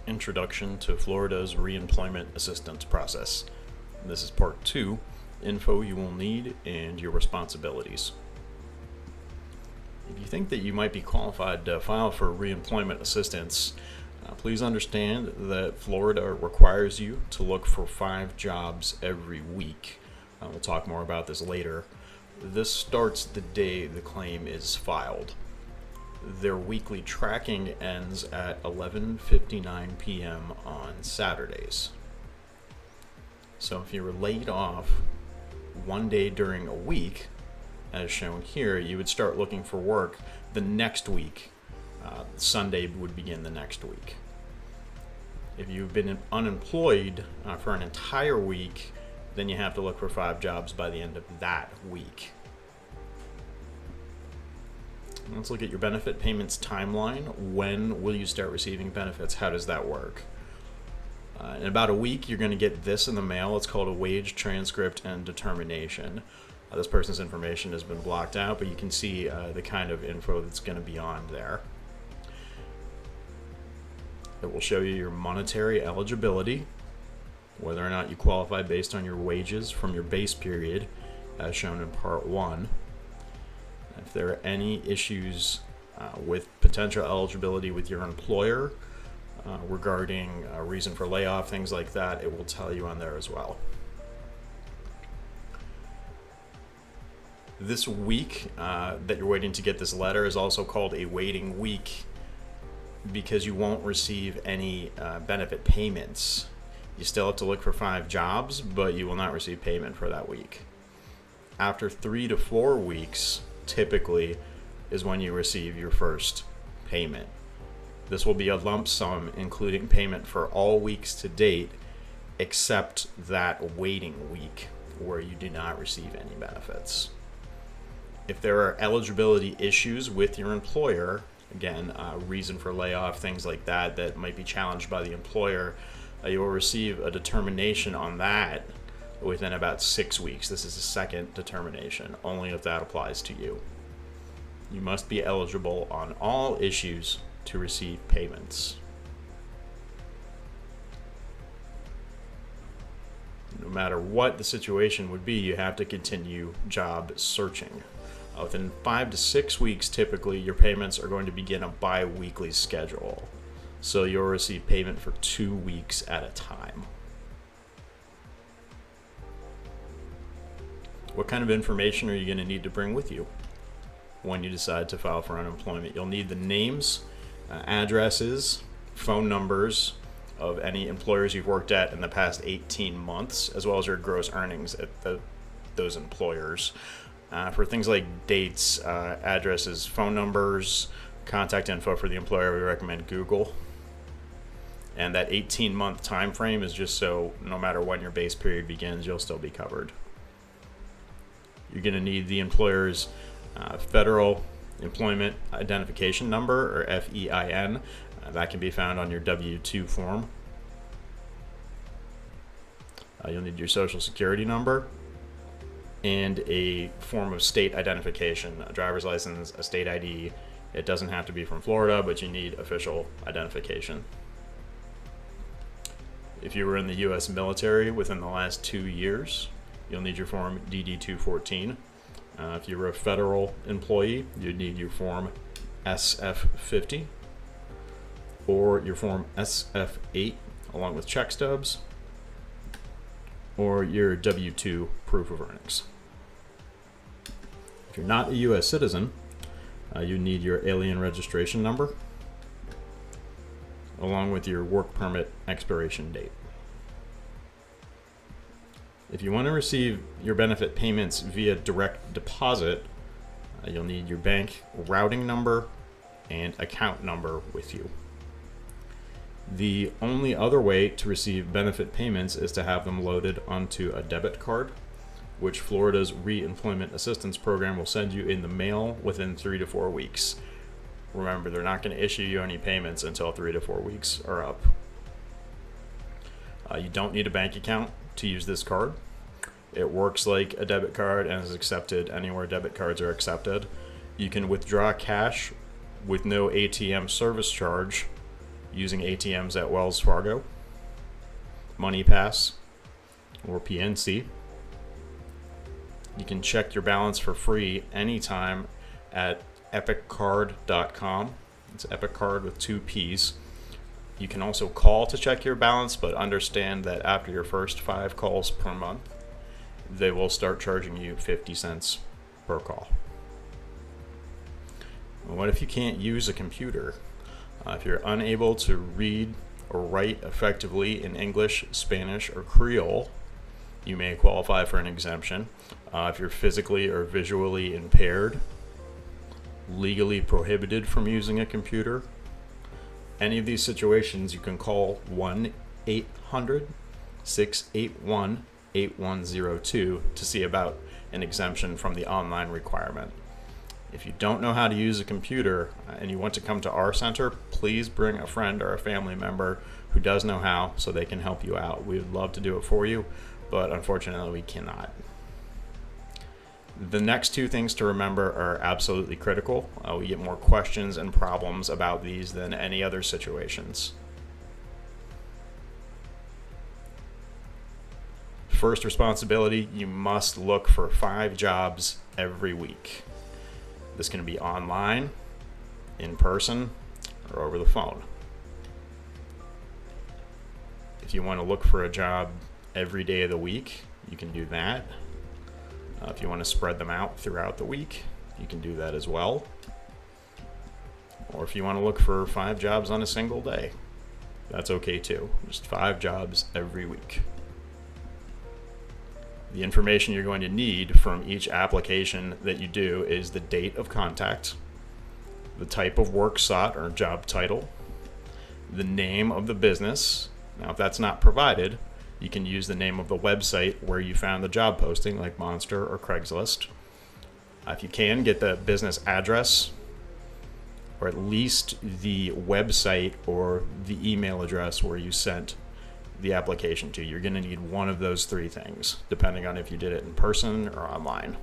Introduction to Florida's Reemployment Assistance Process. This is part 2, info you will need and your responsibilities. If you think that you might be qualified to file for reemployment assistance, please understand that Florida requires you to look for 5 jobs every week. We'll talk more about this later. This starts the day the claim is filed. Their weekly tracking ends at 11:59 p.m. on Saturdays. So if you were laid off one day during a week, as shown here, you would start looking for work the next week. Sunday would begin the next week. If you've been unemployed for an entire week, then you have to look for 5 jobs by the end of that week. Let's look at your benefit payments timeline. When will you start receiving benefits? How does that work? In about a week, you're going to get this in the mail. It's called a wage transcript and determination. This person's information has been blocked out, but you can see the kind of info that's going to be on there. It will show you your monetary eligibility, whether or not you qualify based on your wages from your base period, as shown in part 1. If there are any issues with potential eligibility with your employer regarding a reason for layoff, things like that, it will tell you on there as well. This week that you're waiting to get this letter is also called a waiting week because you won't receive any benefit payments. You still have to look for 5 jobs, but you will not receive payment for that week. After 3 to 4 weeks, typically, is when you receive your first payment. This will be a lump sum, including payment for all weeks to date, except that waiting week where you do not receive any benefits. If there are eligibility issues with your employer, again, reason for layoff, things like that, that might be challenged by the employer, you will receive a determination on that within about 6 weeks. This is a second determination, only if that applies to you. You must be eligible on all issues to receive payments. No matter what the situation would be, you have to continue job searching. Within 5 to 6 weeks, typically, your payments are going to begin a bi-weekly schedule. So you'll receive payment for 2 weeks at a time. What kind of information are you going to need to bring with you when you decide to file for unemployment? You'll need the names, addresses, phone numbers of any employers you've worked at in the past 18 months, as well as your gross earnings at those employers. For things like dates, addresses, phone numbers, contact info for the employer, we recommend Google. And that 18-month time frame is just so no matter when your base period begins, you'll still be covered. You're going to need the employer's Federal Employment Identification Number, or FEIN. That can be found on your W-2 form. You'll need your Social Security number and a form of state identification, a driver's license, a state ID. It doesn't have to be from Florida, but you need official identification. If you were in the U.S. military within the last 2 years, you'll need your form DD-214. If you were a federal employee, you'd need your form SF-50 or your form SF-8 along with check stubs, or your W-2 proof of earnings. If you're not a U.S. citizen, you need your alien registration number along with your work permit expiration date. If you want to receive your benefit payments via direct deposit, you'll need your bank routing number and account number with you. The only other way to receive benefit payments is to have them loaded onto a debit card, which Florida's Reemployment Assistance Program will send you in the mail within 3 to 4 weeks. Remember, they're not going to issue you any payments until 3 to 4 weeks are up. You don't need a bank account to use this card. It works like a debit card and is accepted anywhere debit cards are accepted. You can withdraw cash with no ATM service charge using ATMs at Wells Fargo, MoneyPass, or PNC. You can check your balance for free anytime at epiccard.com. It's EpicCard with 2 P's. You can also call to check your balance, but understand that after your first 5 calls per month, they will start charging you 50 cents per call. What if you can't use a computer? If you're unable to read or write effectively in English, Spanish, or Creole, you may qualify for an exemption. If you're physically or visually impaired, legally prohibited from using a computer, any of these situations, you can call 1-800-681-8102 to see about an exemption from the online requirement. If you don't know how to use a computer and you want to come to our center, please bring a friend or a family member who does know how so they can help you out. We would love to do it for you, but unfortunately we cannot. The next 2 things to remember are absolutely critical. We get more questions and problems about these than any other situations. First responsibility, you must look for 5 jobs every week. This can be online, in person, or over the phone. If you want to look for a job every day of the week, you can do that. If you want to spread them out throughout the week, you can do that as well. Or if you want to look for 5 jobs on a single day, that's okay too. Just 5 jobs every week. The information you're going to need from each application that you do is the date of contact, the type of work sought or job title, the name of the business. Now, if that's not provided, you can use the name of the website where you found the job posting, like Monster or Craigslist. If you can, get the business address, or at least the website or the email address where you sent the application to. You're going to need one of those 3 things, depending on if you did it in person or online.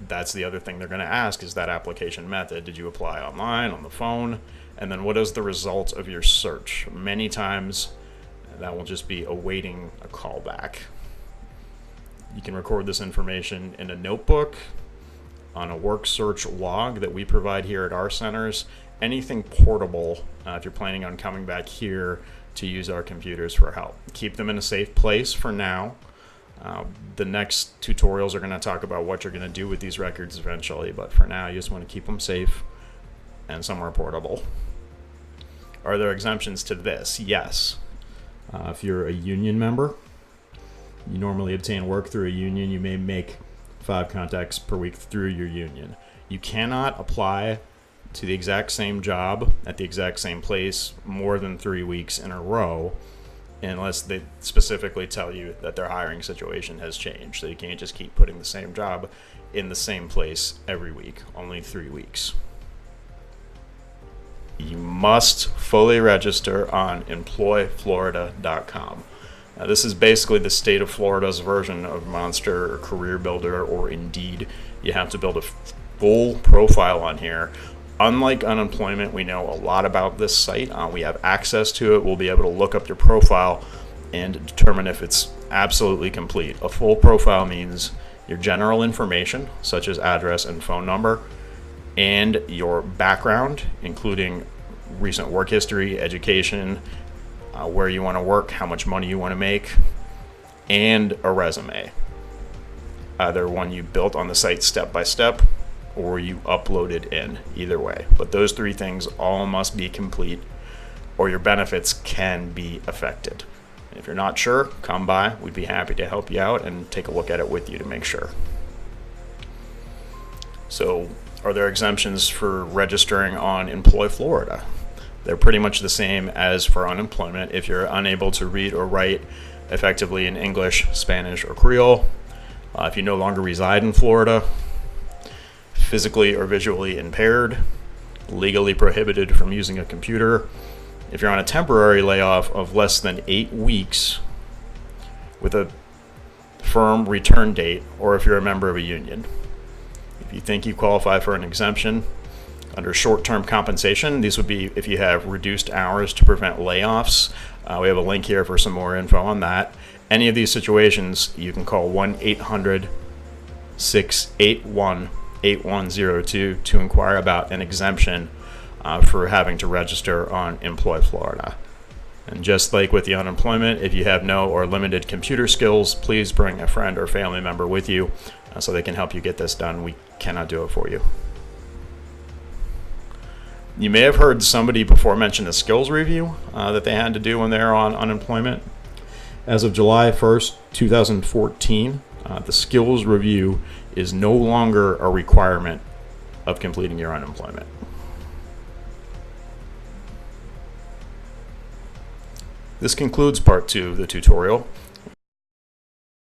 That's the other thing they're going to ask, is that application method. Did you apply online, on the phone? And then what is the result of your search? Many times that will just be awaiting a call back. You can record this information in a notebook, on a work search log that we provide here at our centers, anything portable if you're planning on coming back here to use our computers for help. Keep them in a safe place for now. The next tutorials are going to talk about what you're going to do with these records eventually, but for now you just want to keep them safe and somewhere portable. Are there exemptions to this? Yes. If you're a union member, you normally obtain work through a union. You may make 5 contacts per week through your union. You cannot apply to the exact same job at the exact same place more than 3 weeks in a row unless they specifically tell you that their hiring situation has changed. So you can't just keep putting the same job in the same place every week, only 3 weeks. You must fully register on employflorida.com. This is basically the state of Florida's version of Monster or Career Builder or Indeed. You have to build a full profile on here. Unlike unemployment, we know a lot about this site. We have access to it. We'll be able to look up your profile and determine if it's absolutely complete. A full profile means your general information, such as address and phone number, and your background, including recent work history, education, where you want to work, how much money you want to make, and a resume. Either one you built on the site step by step, or you uploaded in, either way. But those 3 things all must be complete, or your benefits can be affected. If you're not sure, come by. We'd be happy to help you out and take a look at it with you to make sure. So, are there exemptions for registering on Employ Florida? They're pretty much the same as for unemployment. If you're unable to read or write effectively in English, Spanish, or Creole, if you no longer reside in Florida, physically or visually impaired, legally prohibited from using a computer, if you're on a temporary layoff of less than 8 weeks with a firm return date, or if you're a member of a union. If you think you qualify for an exemption, Under short-term compensation, these would be if you have reduced hours to prevent layoffs. We have a link here for some more info on that. Any of these situations, you can call 1-800-681-8102 to inquire about an exemption for having to register on Employ Florida. And just like with the unemployment, if you have no or limited computer skills, please bring a friend or family member with you so they can help you get this done. We cannot do it for you. You may have heard somebody before mention a skills review that they had to do when they're on unemployment. As of July 1st, 2014, the skills review is no longer a requirement of completing your unemployment. This concludes part 2 of the tutorial.